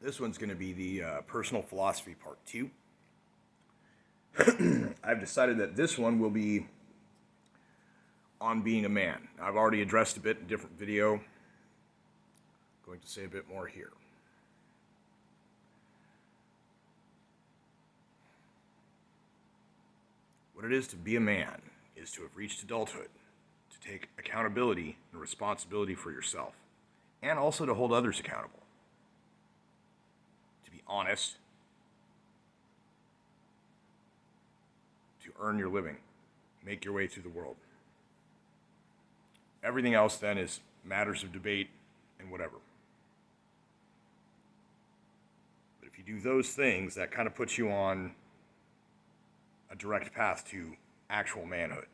This one's going to be the personal philosophy part 2. I've decided that this one will be on being a man. I've already addressed a bit in a different video. I'm going to say a bit more here. What it is to be a man is to have reached adulthood, to take accountability and responsibility for yourself, and also to hold others accountable. To be honest, to earn your living, make your way through the world. Everything else then is matters of debate and whatever. But if you do those things, that kind of puts you on a direct path to actual manhood.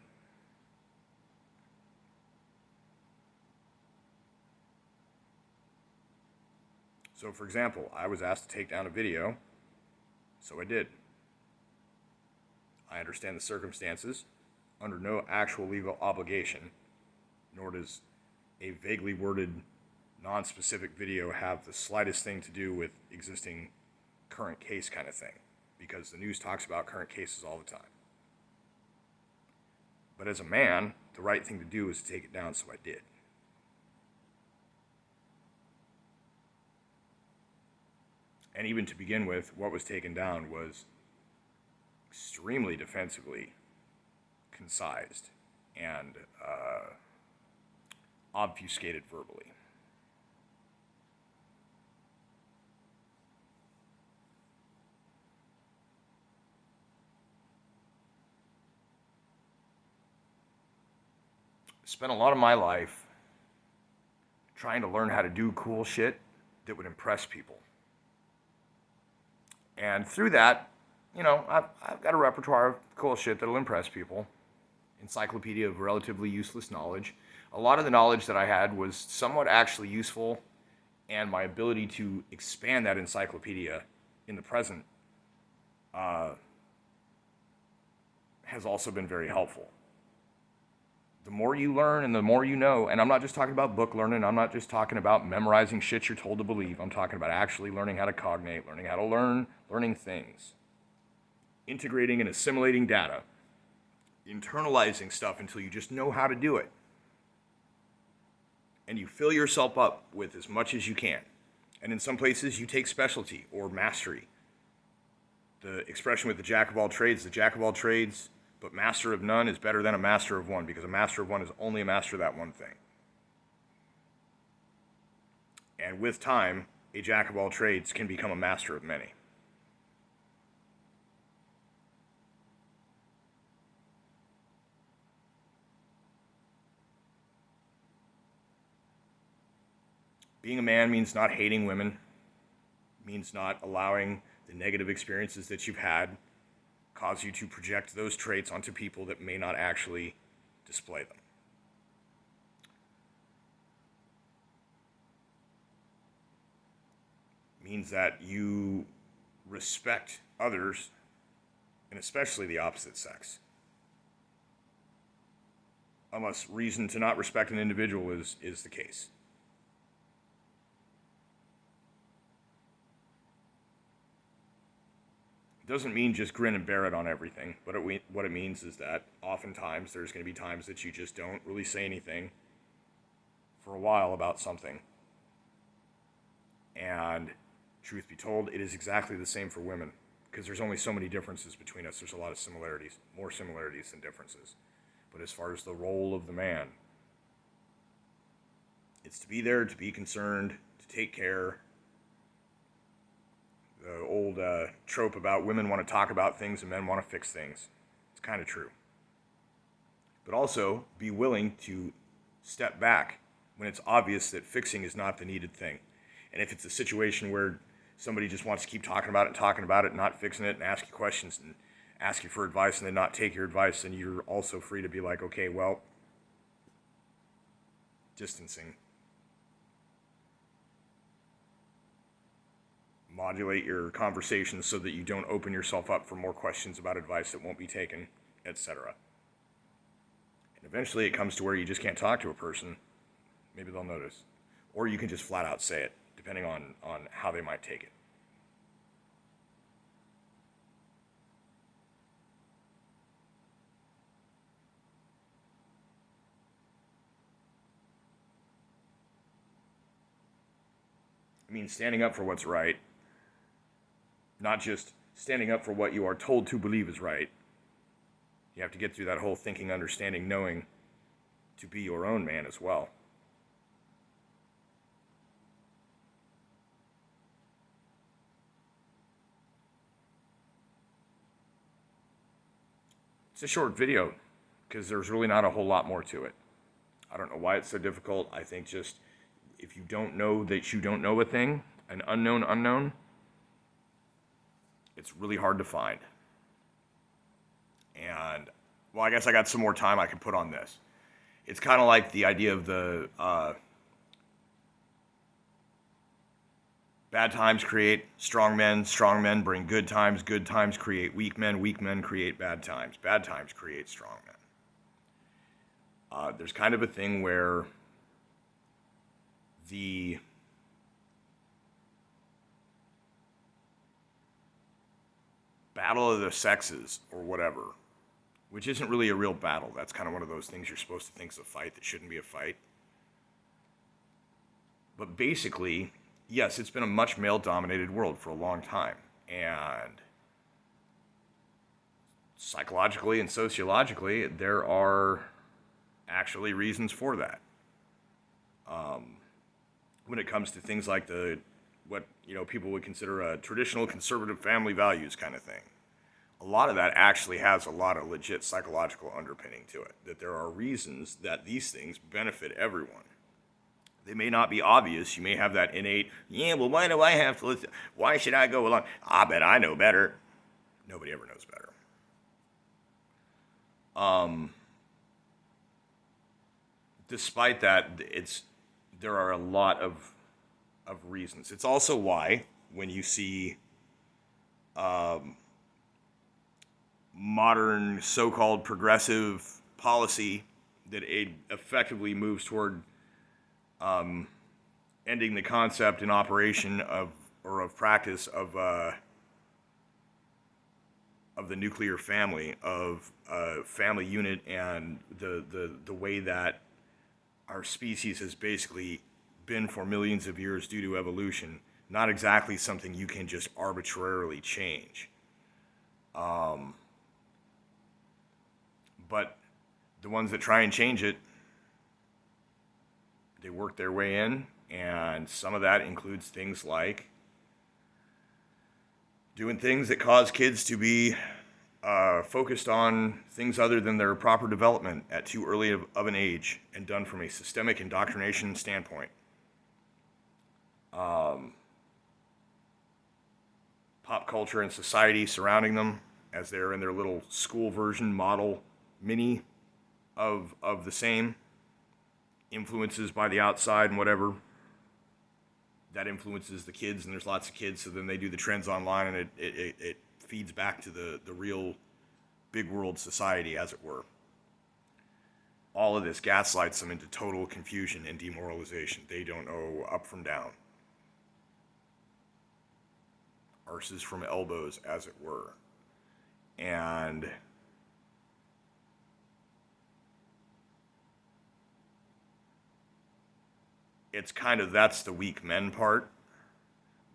So, for example, I was asked to take down a video, so I did. I understand the circumstances, under no actual legal obligation, nor does a vaguely worded, non-specific video have the slightest thing to do with existing current case kind of thing, because the news talks about current cases all the time. But as a man, the right thing to do is to take it down, so I did. And even to begin with, what was taken down was extremely defensively concised and obfuscated verbally. I spent a lot of my life trying to learn how to do cool shit that would impress people. And through that, I've got a repertoire of cool shit that'll impress people. Encyclopedia of relatively useless knowledge. A lot of the knowledge that I had was somewhat actually useful, and my ability to expand that encyclopedia in the present has also been very helpful. The more you learn and the more you know, and I'm not just talking about book learning, I'm not just talking about memorizing shit you're told to believe, I'm talking about actually learning how to cognate, learning how to learning things, integrating and assimilating data, internalizing stuff until you just know how to do it. And you fill yourself up with as much as you can. And in some places, you take specialty or mastery. The expression with the jack of all trades, but master of none is better than a master of one, because a master of one is only a master of that one thing. And with time, a jack of all trades can become a master of many. Being a man means not hating women, means not allowing the negative experiences that you've had cause you to project those traits onto people that may not actually display them. Means that you respect others, and especially the opposite sex. Unless reason to not respect an individual is the case. It doesn't mean just grin and bear it on everything, but what it means is that oftentimes there's going to be times that you just don't really say anything for a while about something. And truth be told, it is exactly the same for women, because there's only so many differences between us. There's a lot of similarities, more similarities than differences. But as far as the role of the man, it's to be there, to be concerned, to take care. The old trope about women want to talk about things and men want to fix things. It's kind of true. But also be willing to step back when it's obvious that fixing is not the needed thing. And if it's a situation where somebody just wants to keep talking about it, not fixing it, and ask you questions and ask you for advice and then not take your advice, then you're also free to be like, okay, well, distancing. Modulate your conversations so that you don't open yourself up for more questions about advice that won't be taken, etc. And eventually it comes to where you just can't talk to a person. Maybe they'll notice. Or you can just flat out say it, depending on how they might take it. means standing up for what's right, not just standing up for what you are told to believe is right. You have to get through that whole thinking, understanding, knowing to be your own man as well. It's a short video because there's really not a whole lot more to it. I don't know why it's so difficult. I think just if you don't know that you don't know a thing, an unknown, it's really hard to find. And, well, I guess I got some more time I can put on this. It's kind of like the idea of the bad times create strong men bring good times create weak men create bad times create strong men. There's kind of a thing where the battle of the sexes or whatever, which isn't really a real battle. That's kind of one of those things you're supposed to think is a fight that shouldn't be a fight. But basically, yes, it's been a much male-dominated world for a long time. And psychologically and sociologically, there are actually reasons for that. When it comes to things like what people would consider a traditional conservative family values kind of thing, a lot of that actually has a lot of legit psychological underpinning to it. That there are reasons that these things benefit everyone. They may not be obvious. You may have that innate, well, why do I have to listen? Why should I go along? I bet I know better. Nobody ever knows better. Despite that, there are a lot of reasons. It's also why when you see modern so-called progressive policy that effectively moves toward ending the concept and operation of practice of the nuclear family, of family unit, and the way that our species has basically been for millions of years due to evolution, not exactly something you can just arbitrarily change. But the ones that try and change it, they work their way in, and some of that includes things like doing things that cause kids to be focused on things other than their proper development at too early of an age, and done from a systemic indoctrination standpoint. Pop culture and society surrounding them as they're in their little school version model mini of the same. Influences by the outside and whatever. That influences the kids, and there's lots of kids, so then they do the trends online, and it feeds back to the real big world society, as it were. All of this gaslights them into total confusion and demoralization. They don't know up from down. Arses from elbows, as it were. And it's kind of, that's the weak men part,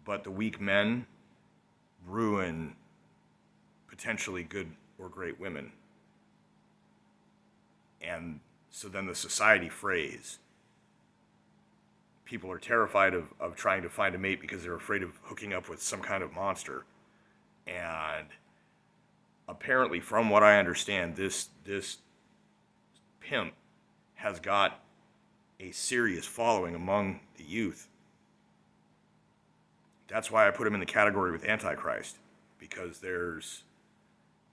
but the weak men ruin potentially good or great women. And so then the society frays. People are terrified of trying to find a mate because they're afraid of hooking up with some kind of monster. And apparently, from what I understand, this pimp has got a serious following among the youth. That's why I put him in the category with Antichrist, because there's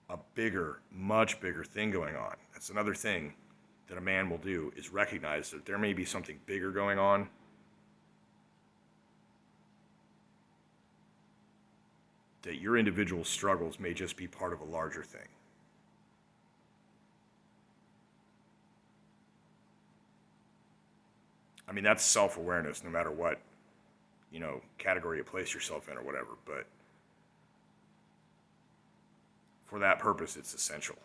a bigger, much bigger thing going on. That's another thing that a man will do, is recognize that there may be something bigger going on. That your individual struggles may just be part of a larger thing. I mean, that's self-awareness, no matter what, category you place yourself in or whatever. But for that purpose, it's essential.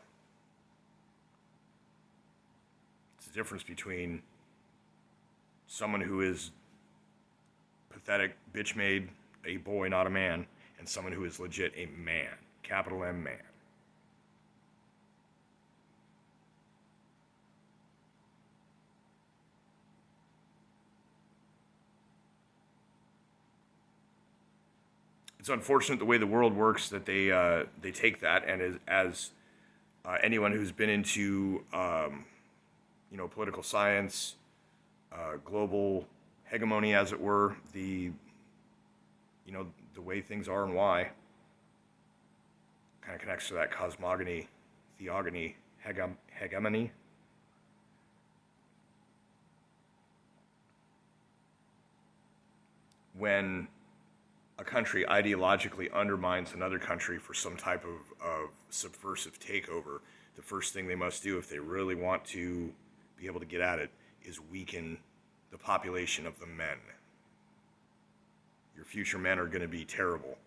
It's the difference between someone who is pathetic, bitch-made, a boy, not a man, and someone who is legit a man. Capital M man. It's unfortunate the way the world works that they take that, and as anyone who's been into political science, global hegemony, as it were, the way things are and why kind of connects to that cosmogony, theogony, hegemony. When a country ideologically undermines another country for some type of subversive takeover, the first thing they must do if they really want to be able to get at it is weaken the population of the men. Your future men are going to be terrible.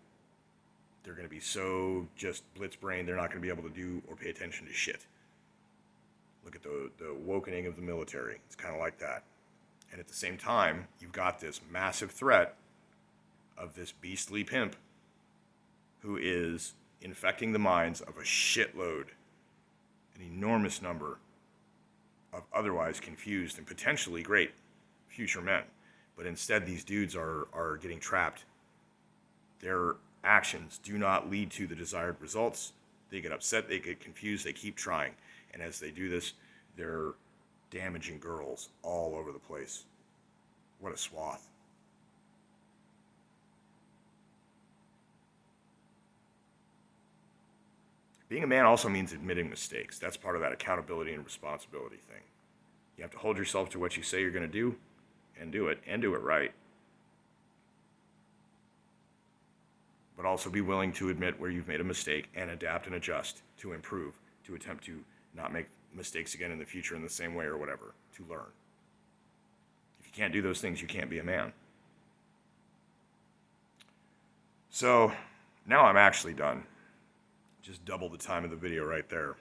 They're going to be so just blitz-brained, they're not going to be able to do or pay attention to shit. Look at the awakening of the military. It's kind of like that. And at the same time, you've got this massive threat of this beastly pimp who is infecting the minds of a shitload, an enormous number of otherwise confused and potentially great future men. But instead, these dudes are getting trapped. Their actions do not lead to the desired results. They get upset, they get confused, they keep trying. And as they do this, they're damaging girls all over the place. What a swath. Being a man also means admitting mistakes. That's part of that accountability and responsibility thing. You have to hold yourself to what you say you're going to do and do it right. But also be willing to admit where you've made a mistake and adapt and adjust to improve, to attempt to not make mistakes again in the future in the same way or whatever, to learn. If you can't do those things, you can't be a man. So now I'm actually done. Just double the time of the video right there.